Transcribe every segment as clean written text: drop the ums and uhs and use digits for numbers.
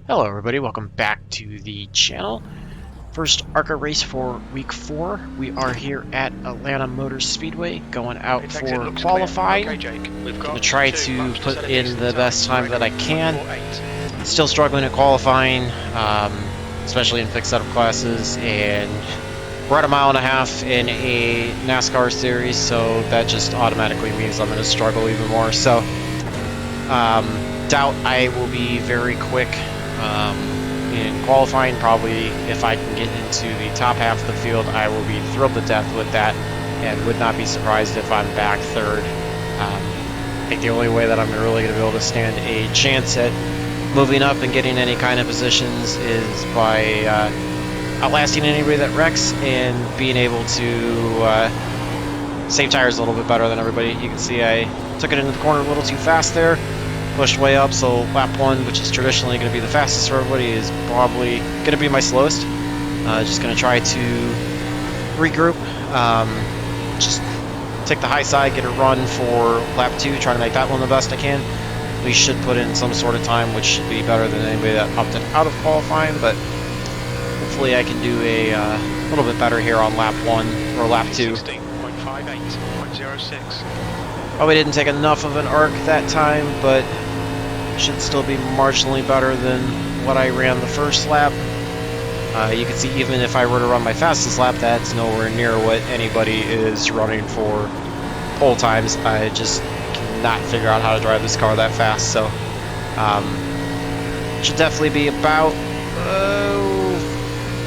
Hello everybody, welcome back to the channel. First ARCA race for week 4. We are here at Atlanta Motor Speedway going out for qualifying. Okay, Gonna try to put in the best time that I can. Still struggling at qualifying, especially in fixed setup classes, and we're at a mile and a half in a NASCAR series, so that just automatically means I'm gonna struggle even more. So doubt I will be very quick in qualifying. Probably if I can get into the top half of the field, I will be thrilled to death with that, and would not be surprised if I'm back third. I think the only way that I'm really going to be able to stand a chance at moving up and getting any kind of positions is by outlasting anybody that wrecks and being able to save tires a little bit better than everybody. You can see I took it into the corner a little too fast there. Pushed way up, so lap 1, which is traditionally going to be the fastest for everybody, is probably going to be my slowest. Just going to try to regroup, just take the high side, get a run for lap 2, try to make that one the best I can. We should put in some sort of time, which should be better than anybody that opted out of qualifying, but hopefully I can do a little bit better here on lap 1, or lap 2. 16.58.06. Probably didn't take enough of an arc that time, but should still be marginally better than what I ran the first lap. You can see even if I were to run my fastest lap, that's nowhere near what anybody is running for pole times. I just cannot figure out how to drive this car that fast, so should definitely be about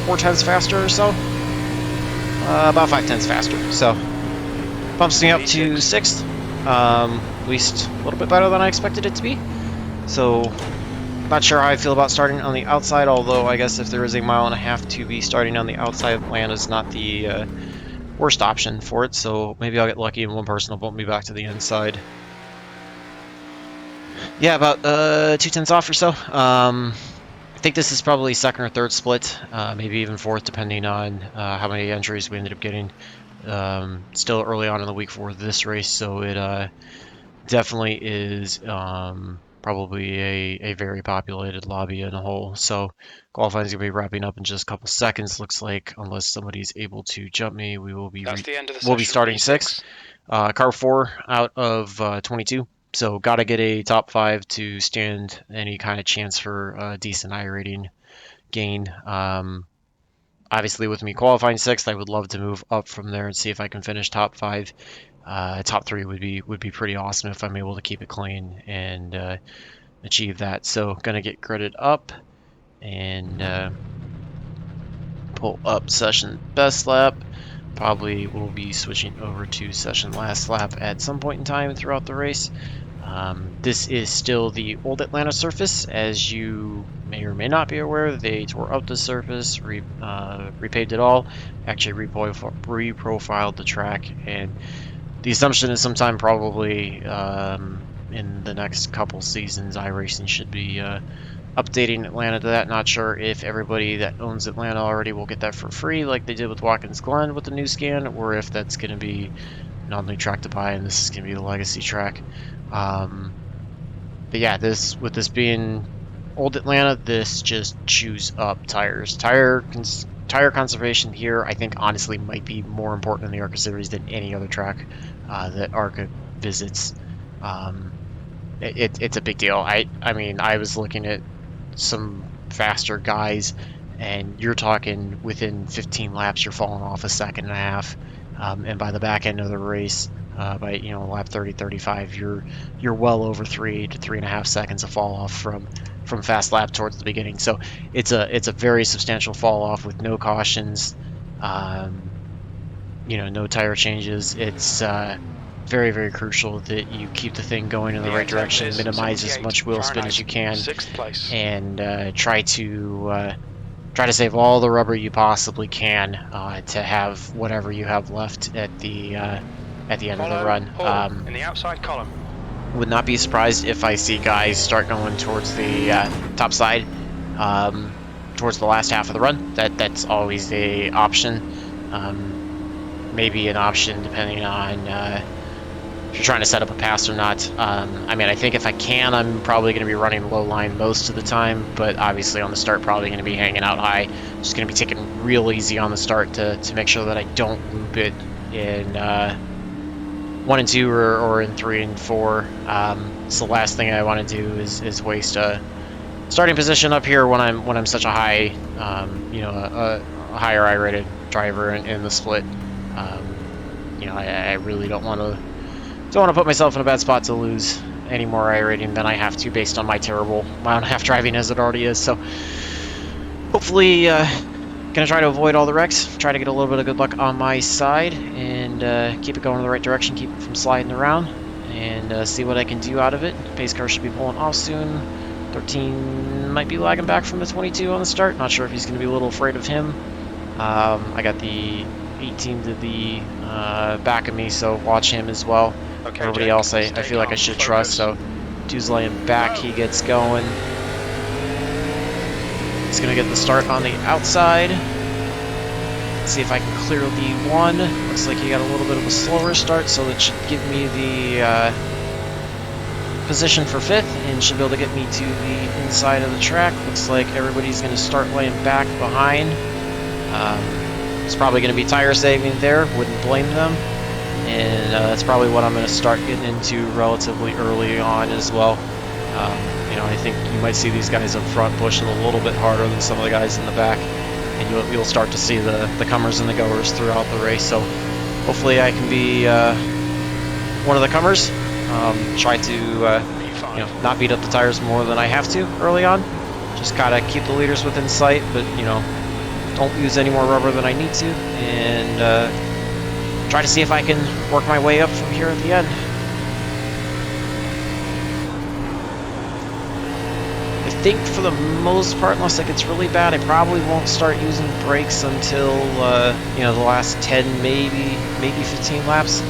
4/10 faster or so. About 5/10 faster, so bumps me up to 6th. At least a little bit better than I expected it to be. So, not sure how I feel about starting on the outside, although I guess if there is a mile and a half to be starting on the outside, Atlanta is not the worst option for it, so maybe I'll get lucky and one person will bump me back to the inside. Yeah, about 2/10 off or so. I think this is probably second or third split, maybe even fourth, depending on how many entries we ended up getting. Still early on in the week for this race, so it definitely is probably a very populated lobby in a whole. So qualifying is going to be wrapping up in just a couple seconds, looks like, unless somebody's able to jump me. We will be starting 6th. Car 4 out of 22. So got to get a top 5 to stand any kind of chance for a decent iRating gain. Obviously, with me qualifying 6th, I would love to move up from there and see if I can finish top 5. Top 3 would be pretty awesome if I'm able to keep it clean and achieve that. So gonna get gridded up and pull up session best lap. Probably will be switching over to session last lap at some point in time throughout the race. This is still the old Atlanta surface, as you may or may not be aware. They tore up the surface, repaved it all, actually reprofiled the track, and the assumption is sometime probably in the next couple seasons, iRacing should be updating Atlanta to that. Not sure if everybody that owns Atlanta already will get that for free like they did with Watkins Glen with the new scan, or if that's going to be an all new track to buy and this is going to be the legacy track. But yeah, with this being old Atlanta, this just chews up tires. Tire conservation here, I think, honestly, might be more important in the ARCA series than any other track that ARCA visits. It's a big deal. I mean, I was looking at some faster guys, and you're talking within 15 laps, you're falling off a second and a half, and by the back end of the race, by lap 30, 35, you're well over 3 to 3.5 seconds of fall off from fast lap towards the beginning. So it's a very substantial fall off with no cautions, no tire changes. It's very, very crucial that you keep the thing going in the right direction, minimize as much wheel spin as you can, and try to save all the rubber you possibly can to have whatever you have left at the end of the run. In the outside column. Would not be surprised if I see guys start going towards the top side, towards the last half of the run. That's always a option. Maybe an option depending on if you're trying to set up a pass or not. I mean, I think if I can, I'm probably going to be running low line most of the time, but obviously on the start, probably going to be hanging out high. Just going to be taking real easy on the start to make sure that I don't loop it in 1 and 2 or in 3 and 4. So the last thing I want to do is waste a starting position up here when I'm such a high, you know, a higher I-rated driver in the split. You know, I really don't want to put myself in a bad spot to lose any more I-rating than I have to based on my terrible mile-and-a-half driving as it already is. So hopefully, gonna try to avoid all the wrecks, try to get a little bit of good luck on my side, and keep it going in the right direction, keep it from sliding around, and see what I can do out of it. Pace car should be pulling off soon. 13 might be lagging back from the 22 on the start. Not sure if he's going to be a little afraid of him. I got the 18 to the back of me, so watch him as well. Okay, Everybody Jack, else I feel like I should trust, so 2's laying back, he gets going. He's going to get the start on the outside. Let's see if I can clear the 1. Looks like he got a little bit of a slower start, so that should give me the position for 5th and should be able to get me to the inside of the track. Looks like everybody's going to start laying back behind. It's probably going to be tire saving there, wouldn't blame them. And that's probably what I'm going to start getting into relatively early on as well. You know, I think you might see these guys up front pushing a little bit harder than some of the guys in the back, and you'll start to see the comers and the goers throughout the race. So hopefully I can be one of the comers. Try to you know, not beat up the tires more than I have to early on. Just gotta keep the leaders within sight, but you know, don't use any more rubber than I need to, and try to see if I can work my way up from here at the end. I think for the most part, unless it gets really bad, I probably won't start using brakes until you know, the last 10, maybe 15 laps.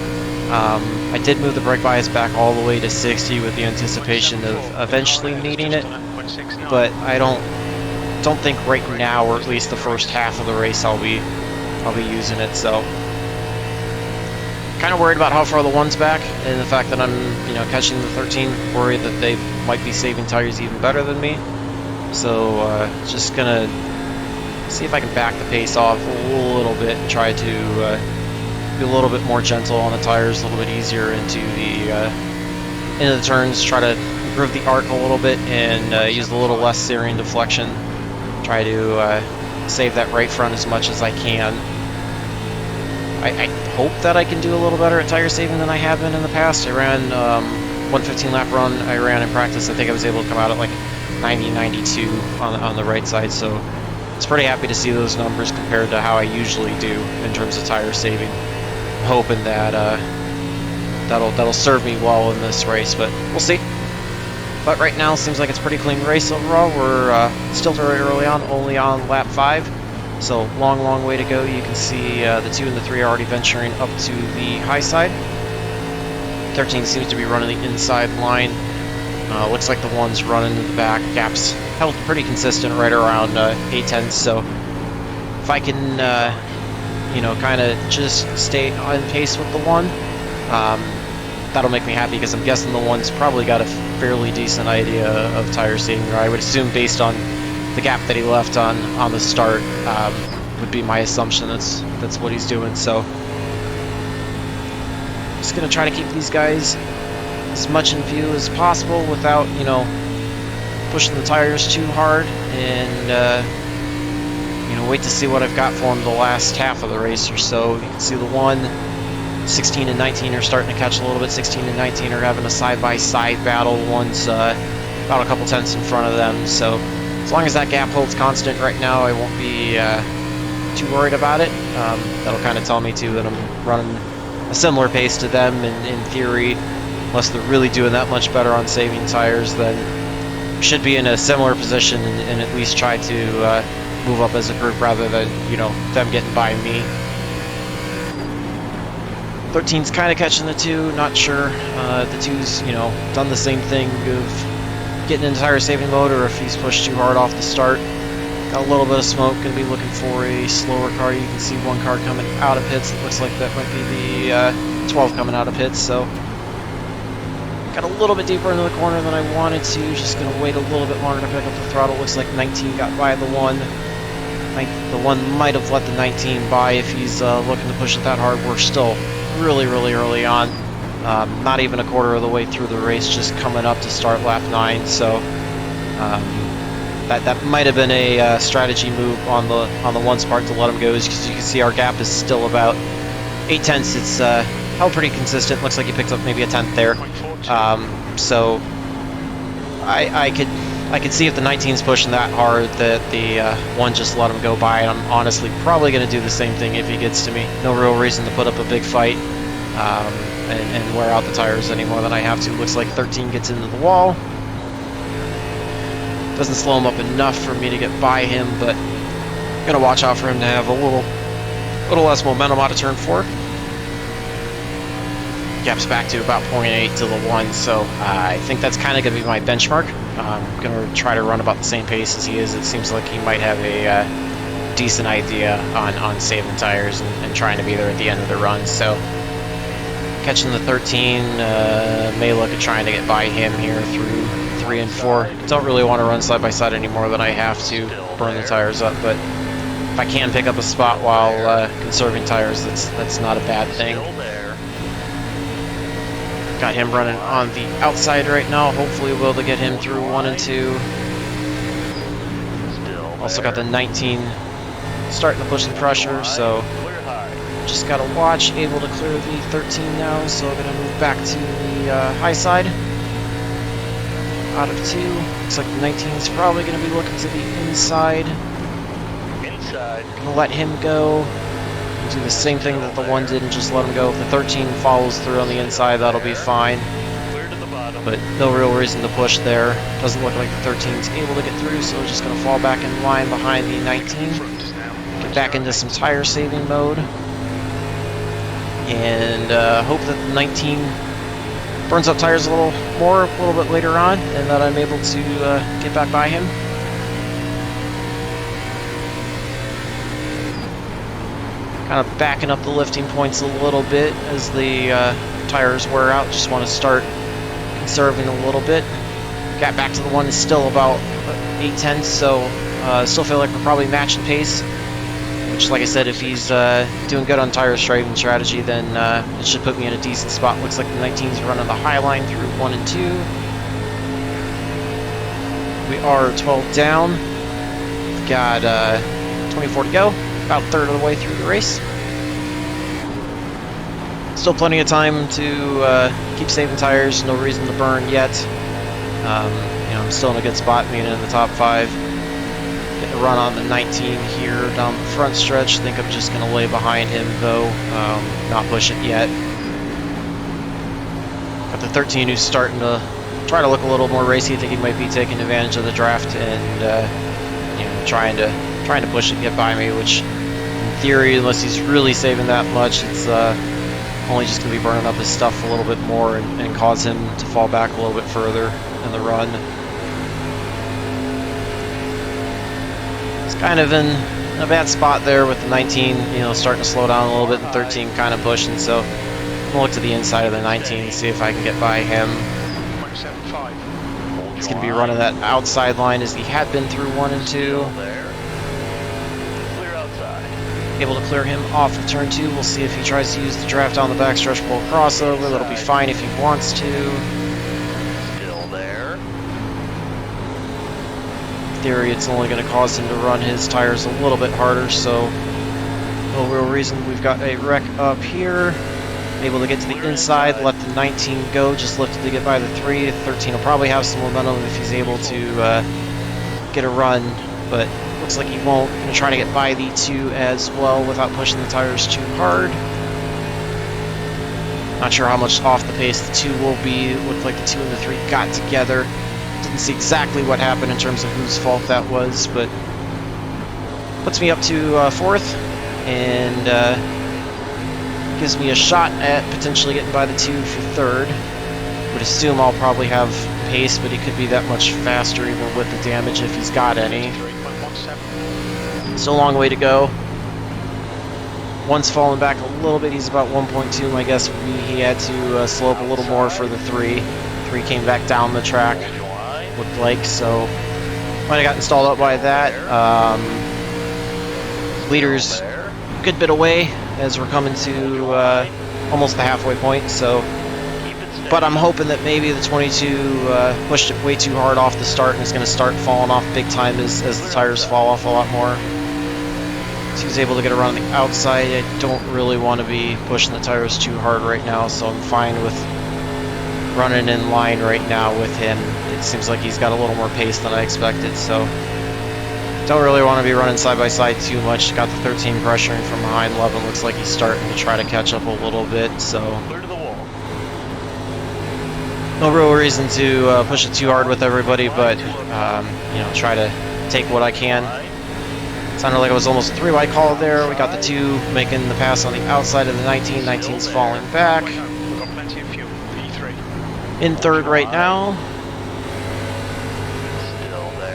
I did move the brake bias back all the way to 60 with the anticipation of eventually needing it, but I don't think right now, or at least the first half of the race, I'll be using it. So kind of worried about how far the 1's back, and the fact that I'm, you know, catching the 13. Worried that they might be saving tires even better than me. So just gonna see if I can back the pace off a little bit and try to be a little bit more gentle on the tires, a little bit easier into the turns. Try to improve the arc a little bit and use a little less steering deflection. Try to save that right front as much as I can. I hope that I can do a little better at tire saving than I have been in the past. I ran 115 lap run I ran in practice. I think I was able to come out at like 90, 92 on the right side, so I was pretty happy to see those numbers compared to how I usually do in terms of tire saving. I'm hoping that that'll serve me well in this race, but we'll see. But right now, it seems like it's a pretty clean race overall. We're still very early on, only on lap 5. So long way to go. You can see the 2 and the 3 are already venturing up to the high side. 13 seems to be running the inside line. Looks like the 1's running in the back. Gaps held pretty consistent right around 8/10. So if I can, you know, kind of just stay on pace with the 1, that'll make me happy, because I'm guessing the 1's probably got a fairly decent idea of tire saving, or I would assume based on the gap that he left on the start, would be my assumption that's what he's doing. So just gonna try to keep these guys as much in view as possible without, you know, pushing the tires too hard, and you know, wait to see what I've got for him the last half of the race or so. You can see the 1, 16 and 19 are starting to catch a little bit. 16 and 19 are having a side-by-side battle. 1's about a couple tenths in front of them, so as long as that gap holds constant right now, I won't be too worried about it. That'll kind of tell me too that I'm running a similar pace to them, and in theory, unless they're really doing that much better on saving tires, then should be in a similar position and at least try to move up as a group rather than, you know, them getting by me. 13's kind of catching the 2, not sure. The 2's, you know, done the same thing of getting into tire saving mode, or if he's pushed too hard off the start. Got a little bit of smoke, gonna be looking for a slower car. You can see 1 car coming out of pits. It looks like that might be the 12 coming out of pits, so Got a little bit deeper into the corner than I wanted to. Just going to wait a little bit longer to pick up the throttle. Looks like 19 got by the 1. The 1 might have let the 19 by if he's looking to push it that hard. We're still really, really early on. Not even a quarter of the way through the race, just coming up to start lap 9. So that might have been a strategy move on the 1's part to let him go, because you can see our gap is still about 8 tenths. It's held pretty consistent. Looks like he picked up maybe a tenth there. So I could see if the 19's pushing that hard that the 1 just let him go by, and I'm honestly probably going to do the same thing if he gets to me. No real reason to put up a big fight and wear out the tires any more than I have to. Looks like 13 gets into the wall. Doesn't slow him up enough for me to get by him, but I'm going to watch out for him to have a little less momentum out of turn 4. Gap's back to about 0.8 to the 1, so I think that's kind of going to be my benchmark. I'm going to try to run about the same pace as he is. It seems like he might have a decent idea on saving tires and trying to be there at the end of the run. So catching the 13, may look at trying to get by him here through 3 and 4. Don't really want to run side by side anymore than I have to burn the tires up, but if I can pick up a spot while conserving tires, that's not a bad thing. Got him running on the outside right now. Hopefully we'll be able to get him through 1 and 2. Also got the 19 starting to push the pressure, so just got to watch. Able to clear the 13 now, so I'm going to move back to the high side. Out of 2. Looks like the 19 is probably going to be looking to the inside. Going to let him go. Do the same thing that the 1 did and just let him go. If the 13 follows through on the inside, that'll be fine. But no real reason to push there. Doesn't look like the 13 is able to get through, so we're just going to fall back in line behind the 19. Get back into some tire saving mode. And hope that the 19 burns up tires a little more a little bit later on, and that I'm able to get back by him. Kind of backing up the lifting points a little bit as the tires wear out. Just want to start conserving a little bit. Got back to the 1 is still about 8 tenths, so still feel like we're probably matching pace. Which, like I said, if he's doing good on tire striving strategy, then it should put me in a decent spot. Looks like the 19's running the high line through 1 and 2. We are 12 down. We've got 24 to go. About a third of the way through the race. Still plenty of time to keep saving tires. No reason to burn yet. I'm still in a good spot, being in the top 5. Getting a run on the 19 here down the front stretch. I think I'm just going to lay behind him though. Not push it yet. Got the 13 who's starting to try to look a little more racy. I think he might be taking advantage of the draft and trying to push it and get by me, which in theory, unless he's really saving that much, it's only just going to be burning up his stuff a little bit more and cause him to fall back a little bit further in the run. It's kind of in a bad spot there with the 19, starting to slow down a little bit, and 13 kind of pushing, so I'm going to look to the inside of the 19 and see if I can get by him. He's going to be running that outside line as he had been through 1 and 2. Able to clear him off of turn 2. We'll see if he tries to use the draft on the backstretch pull crossover. That'll be fine if he wants to. Still there. In theory, it's only going to cause him to run his tires a little bit harder, so no real reason. We've got a wreck up here. Able to get to the inside, let the 19 go, just lifted to get by the 3. The 13 will probably have some momentum if he's able to get a run, but looks like he won't. Going to try to get by the 2 as well without pushing the tires too hard. Not sure how much off the pace the 2 will be. It looked like the 2 and the 3 got together. Didn't see exactly what happened in terms of whose fault that was, but puts me up to 4th and gives me a shot at potentially getting by the 2 for 3rd. Would assume I'll probably have pace, but he could be that much faster even with the damage if he's got any. Still a long way to go. 1's fallen back a little bit. He's about 1.2. My guess would be he had to slow up a little more for the 3. 3 came back down the track, looked like, so might have got installed up by that. Leader's a good bit away as we're coming to almost the halfway point, so. But I'm hoping that maybe the 22 pushed it way too hard off the start and is going to start falling off big time as the tires fall off a lot more. So he was able to get around the outside. I don't really want to be pushing the tires too hard right now, so I'm fine with running in line right now with him. It seems like he's got a little more pace than I expected, so don't really want to be running side by side too much. Got the 13 pressuring from behind. 11 looks like he's starting to try to catch up a little bit, so no real reason to push it too hard with everybody, but you know, try to take what I can. Sounded like it was almost a 3 wide call there. We got the 2 making the pass on the outside of the 19. 19's falling back. In third right now.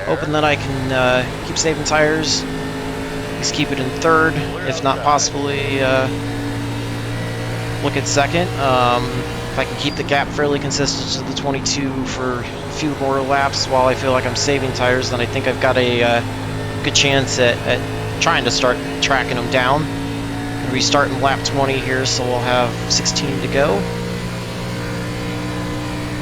Hoping that I can keep saving tires. At least keep it in third, if not possibly look at second. If I can keep the gap fairly consistent to the 22 for a few more laps while I feel like I'm saving tires, then I think I've got a good chance at trying to start tracking them down. We'll be starting lap 20 here, so we'll have 16 to go.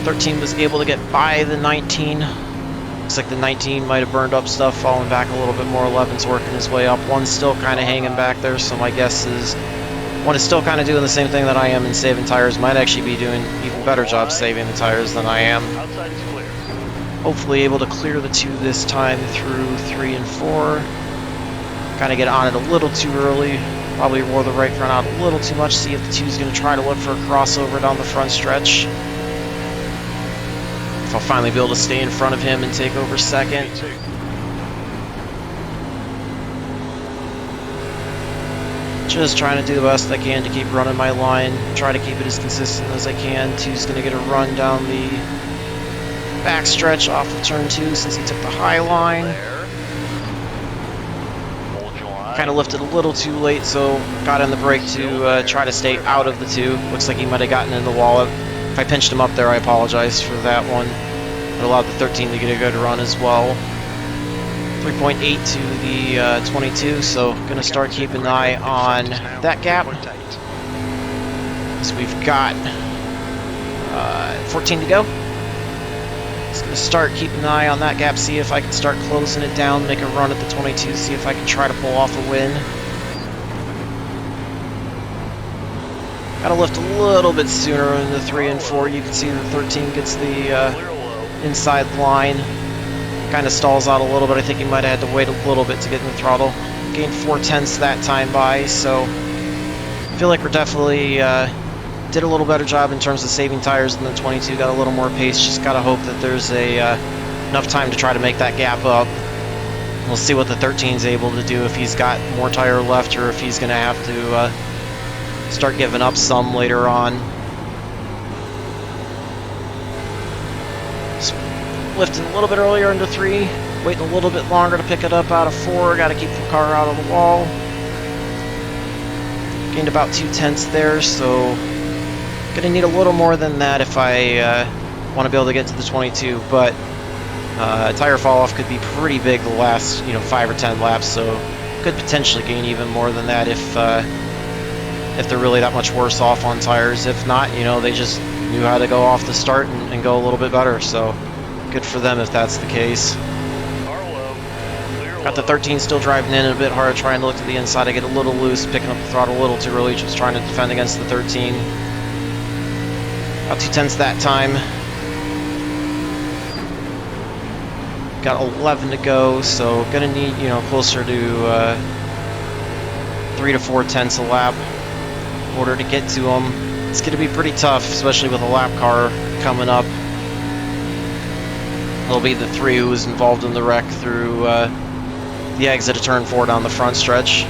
13 was able to get by the 19. Looks like the 19 might have burned up stuff, falling back a little bit more. 11's working his way up. 1's still kind of hanging back there, so my guess is 1 is still kind of doing the same thing that I am in saving tires. Might actually be doing even better job saving the tires than I am. Hopefully able to clear the 2 this time through 3 and 4. Kind of get on it a little too early. Probably wore the right front out a little too much. See if the 2's going to try to look for a crossover down the front stretch. If I'll finally be able to stay in front of him and take over second. Just trying to do the best I can to keep running my line. Try to keep it as consistent as I can. 2's going to get a run down the back stretch off of turn 2 since he took the high line. Kind of lifted a little too late, so got in the brake to try to stay out of the 2. Looks like he might have gotten in the wall. If I pinched him up there, I apologize for that one. It allowed the 13 to get a good run as well. 3.8 to the 22, so going to start keeping an eye on that gap. So we've got 14 to go. Just going to start keeping an eye on that gap, see if I can start closing it down, make a run at the 22, see if I can try to pull off a win. Got to lift a little bit sooner in the 3 and 4. You can see the 13 gets the inside line. Kind of stalls out a little bit. I think he might have had to wait a little bit to get in the throttle. Gained 4/10 that time by, so I feel like we're definitely did a little better job in terms of saving tires than the 22. Got a little more pace. Just gotta hope that there's enough time to try to make that gap up. We'll see what the 13's able to do, if he's got more tire left or if he's gonna have to start giving up some later on. Lifting a little bit earlier into 3, waiting a little bit longer to pick it up out of 4. Got to keep the car out of the wall. Gained about 2/10 there, so gonna need a little more than that if I want to be able to get to the 22. But tire fall off could be pretty big the last 5 or 10 laps, so could potentially gain even more than that if they're really that much worse off on tires. If not, they just knew how to go off the start and go a little bit better. So. Good for them if that's the case. Got the 13 still driving in a bit hard, trying to look to the inside. I get a little loose, picking up the throttle a little too early, just trying to defend against the 13. About 2/10 that time. Got 11 to go, so gonna need closer to 3 to 4/10 a lap in order to get to them. It's gonna be pretty tough, especially with a lap car coming up. It'll be the 3 who was involved in the wreck through the exit of turn 4 down the front stretch.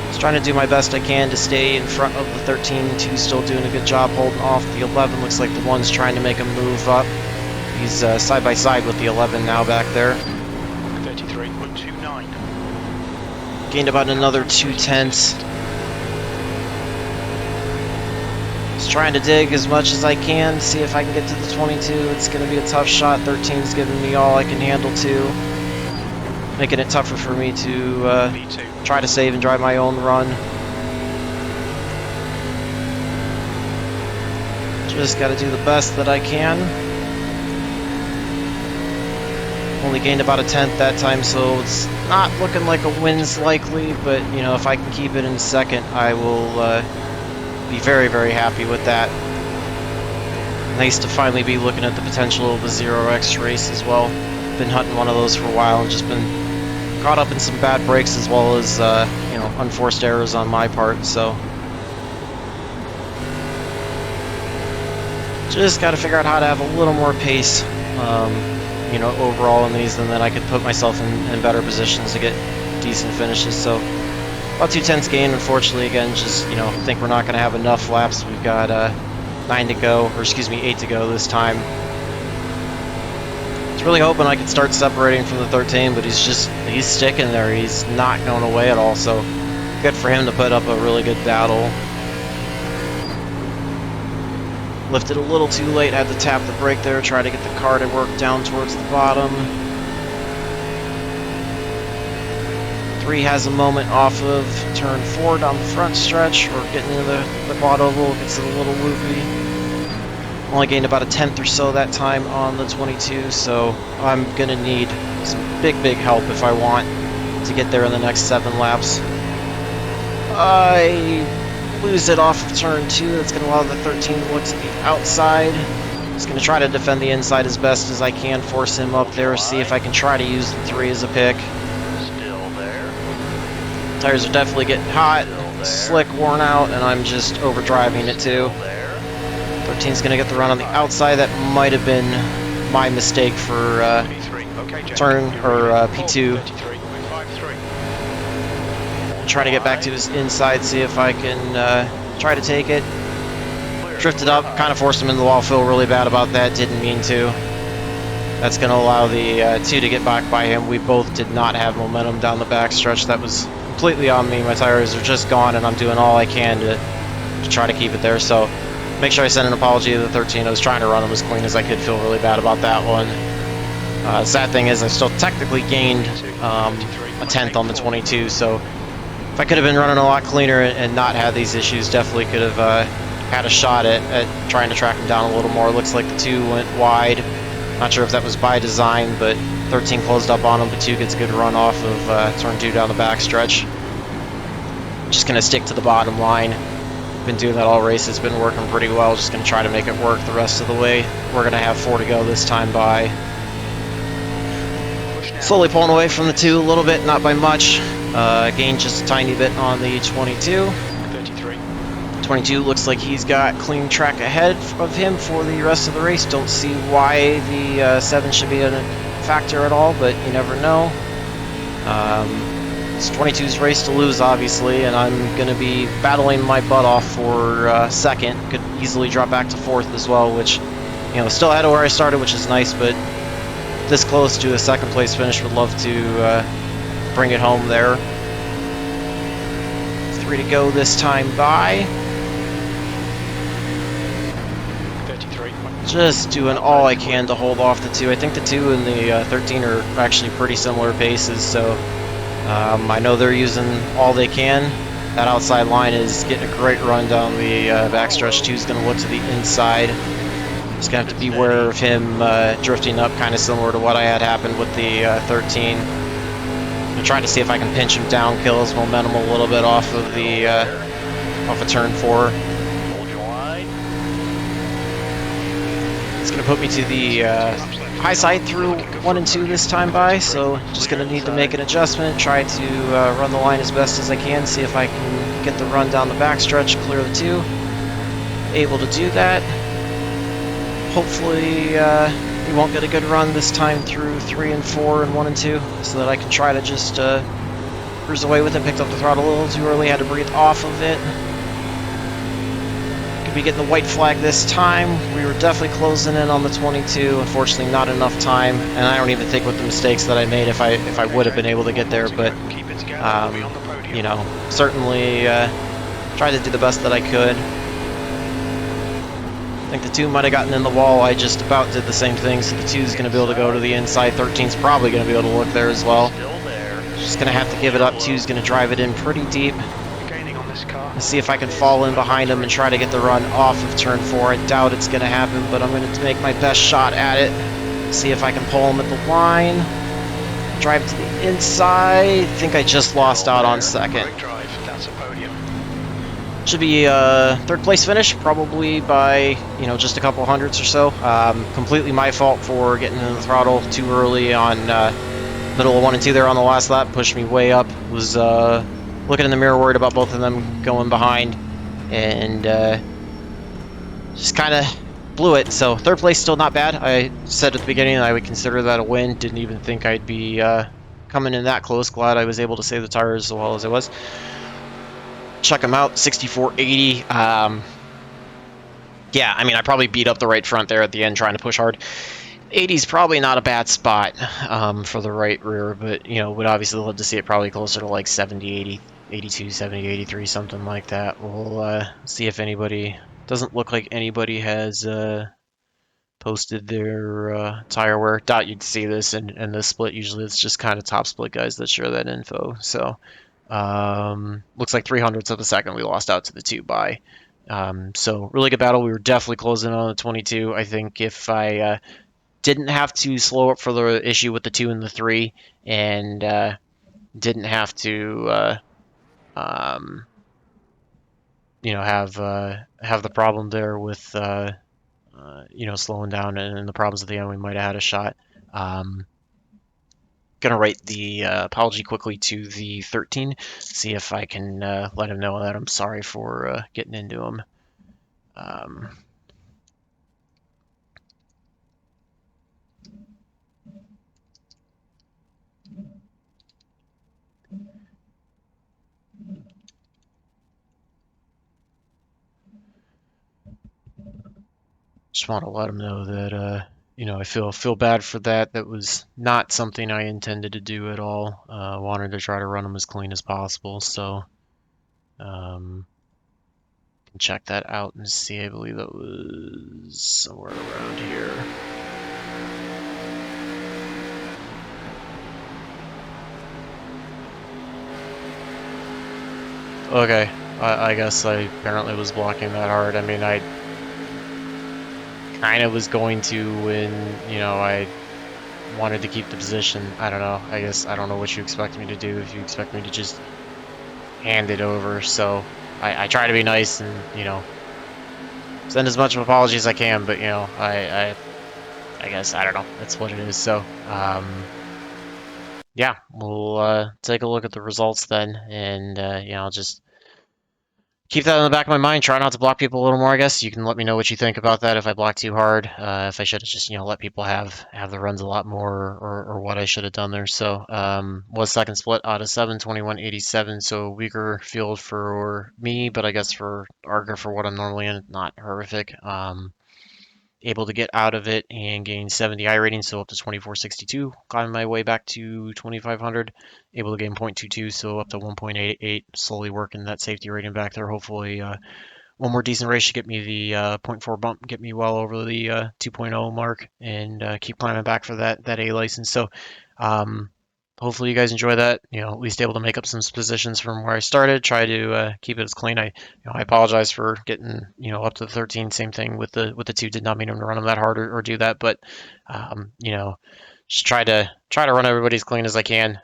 Just trying to do my best I can to stay in front of the 13. 2's still doing a good job holding off the 11. Looks like the 1's trying to make a move up. He's side by side with the 11 now back there. 33.29. Gained about another 2/10. Just trying to dig as much as I can, see if I can get to the 22. It's going to be a tough shot. 13's giving me all I can handle too, making it tougher for me to try to save and drive my own run. Just got to do the best that I can. Only gained about a 10th that time, so it's not looking like a win's likely, but you know, if I can keep it in second, I will be very, very happy with that. Nice to finally be looking at the potential of the 0x race as well. Been hunting one of those for a while and just been caught up in some bad breaks as well as you know, unforced errors on my part, so just got to figure out how to have a little more pace, you know, overall in these, and then I could put myself in better positions to get decent finishes. So about 2/10 gain, unfortunately. Again, just, you know, think we're not going to have enough laps. We've got 9 to go, or excuse me, 8 to go this time. I was really hoping I could start separating from the 13, but he's sticking there. He's not going away at all. So good for him to put up a really good battle. Lifted a little too late, had to tap the brake there, try to get the car to work down towards the bottom. 3 has a moment off of turn 4 down the front stretch, or getting into the quad oval, gets it a little loopy. Only gained about a 10th or so that time on the 22, so I'm going to need some big help if I want to get there in the next 7 laps. I lose it off of turn 2. That's going to allow the 13 to look to the outside. Just going to try to defend the inside as best as I can, force him up there, see if I can try to use the 3 as a pick. Still there. Tires are definitely getting hot, slick, worn out, and I'm just overdriving it too. 13's going to get the run on the outside. That might have been my mistake for turn or P2. Try to get back to his inside, see if I can try to take it. Drifted up, kind of forced him into the wall. Feel really bad about that, didn't mean to. That's going to allow the 2 to get back by him. We both did not have momentum down the backstretch. That was completely on me. My tires are just gone, and I'm doing all I can to try to keep it there. So make sure I send an apology to the 13. I was trying to run him as clean as I could. Feel really bad about that one. Sad thing is I still technically gained a 10th on the 22, so if I could have been running a lot cleaner and not had these issues, definitely could have had a shot at trying to track him down a little more. Looks like the 2 went wide. Not sure if that was by design, but 13 closed up on him, but 2 gets a good run off of turn 2 down the backstretch. Just going to stick to the bottom line. Been doing that all race. It's been working pretty well. Just going to try to make it work the rest of the way. We're going to have 4 to go this time by. Slowly pulling away from the 2 a little bit, not by much. Gained just a tiny bit on the 22. 22 looks like he's got clean track ahead of him for the rest of the race. Don't see why the 7 should be a factor at all, but you never know. It's 22's race to lose, obviously, and I'm going to be battling my butt off for second. Could easily drop back to 4th as well, which, you know, still ahead of where I started, which is nice, but this close to a 2nd place finish. Would love to bring it home there. 3 to go this time by. Just doing all I can to hold off the 2. I think the 2 and the 13 are actually pretty similar paces, so I know they're using all they can. That outside line is getting a great run down the backstretch. 2's going to look to the inside. Just going to have to be aware of him drifting up, kind of similar to what I had happened with the 13. I'm trying to see if I can pinch him down, kill his momentum a little bit off of the off of turn 4. It's going to put me to the high side through 1 and 2 this time by, so just going to need to make an adjustment, try to run the line as best as I can, see if I can get the run down the backstretch, clear the 2. Able to do that. Hopefully we won't get a good run this time through 3 and 4 and 1 and 2, so that I can try to just cruise away with it. Picked up the throttle a little too early, had to breathe off of it. Could be getting the white flag this time. We were definitely closing in on the 22. Unfortunately, not enough time, and I don't even think with the mistakes that I made if I would have been able to get there. But you know, certainly tried to do the best that I could. I think the 2 might have gotten in the wall. I just about did the same thing, so the 2 is going to be able to go to the inside. 13's probably going to be able to look there as well. Still there. Just going to have to give it up. 2's going to drive it in pretty deep. Gaining on this car. Let's see if I can fall in behind him and try to get the run off of turn 4. I doubt it's going to happen, but I'm going to make my best shot at it. See if I can pull him at the line. Drive to the inside. I think I just lost out on second. Great drive. That's a podium. Should be third place finish, probably by, just a couple hundredths or so. Completely my fault for getting in the throttle too early on middle of 1 and 2 there on the last lap. Pushed me way up. Was looking in the mirror, worried about both of them going behind, and just kind of blew it. So third place still not bad. I said at the beginning I would consider that a win. Didn't even think I'd be coming in that close. Glad I was able to save the tires as well as I was. Check them out, 6480. Yeah, I mean, I probably beat up the right front there at the end trying to push hard. 80's probably not a bad spot for the right rear, but, would obviously love to see it probably closer to like 70, 80, 82, 70, 83, something like that. We'll see if anybody... Doesn't look like anybody has posted their tire wear. Doubt you'd see this in this split. Usually it's just kind of top split guys that share that info. So... looks like 300ths of a second we lost out to the 2 by. So really good battle. We were definitely closing on the 22. I think if I didn't have to slow up for the issue with the 2 and the 3, and didn't have to have the problem there with slowing down and the problems at the end, we might have had a shot. Gonna write the apology quickly to the 13, see if I can let him know that I'm sorry for getting into him. Just want to let him know that I feel bad for that. That was not something I intended to do at all. Wanted to try to run them as clean as possible, so can check that out and see. I believe that was somewhere around here. Okay, I guess I apparently was blocking that hard. I mean, I kind of was going to when, I wanted to keep the position. I don't know. I guess I don't know what you expect me to do, if you expect me to just hand it over. So I try to be nice and, send as much of an apology as I can, but, I guess, I don't know. That's what it is. So, yeah, we'll take a look at the results then, and, I'll just keep that in the back of my mind. Try not to block people a little more, I guess. You can let me know what you think about that, if I blocked too hard, if I should have just, let people have the runs a lot more, or what I should have done there. So, was second split out of 7, 21.87, so weaker field for me, but I guess for ARCA, for what I'm normally in, not horrific. Able to get out of it and gain 70 iRating, so up to 2462. Climbing my way back to 2500. Able to gain 0.22, so up to 1.88. Slowly working that safety rating back there. Hopefully, one more decent race should get me the 0.4 bump, get me well over the 2.0 mark, and keep climbing back for that A license. So, hopefully you guys enjoy that. At least able to make up some positions from where I started. Try to keep it as clean. I apologize for getting up to the 13. Same thing with the 2. Did not mean to run them that hard or do that, but just try to run everybody as clean as I can.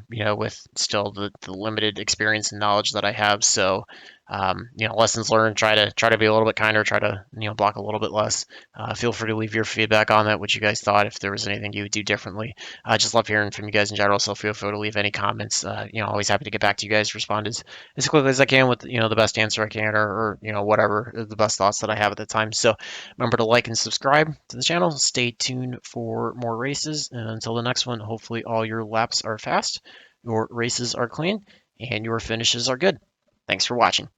With still the limited experience and knowledge that I have. So. Lessons learned, try to be a little bit kinder, try to, block a little bit less. Feel free to leave your feedback on that, what you guys thought, if there was anything you would do differently. Just love hearing from you guys in general, so feel free to leave any comments. Always happy to get back to you guys, respond as quickly as I can with, the best answer I can, or whatever, the best thoughts that I have at the time. So remember to like and subscribe to the channel. Stay tuned for more races, and until the next one, hopefully all your laps are fast, your races are clean, and your finishes are good. Thanks for watching.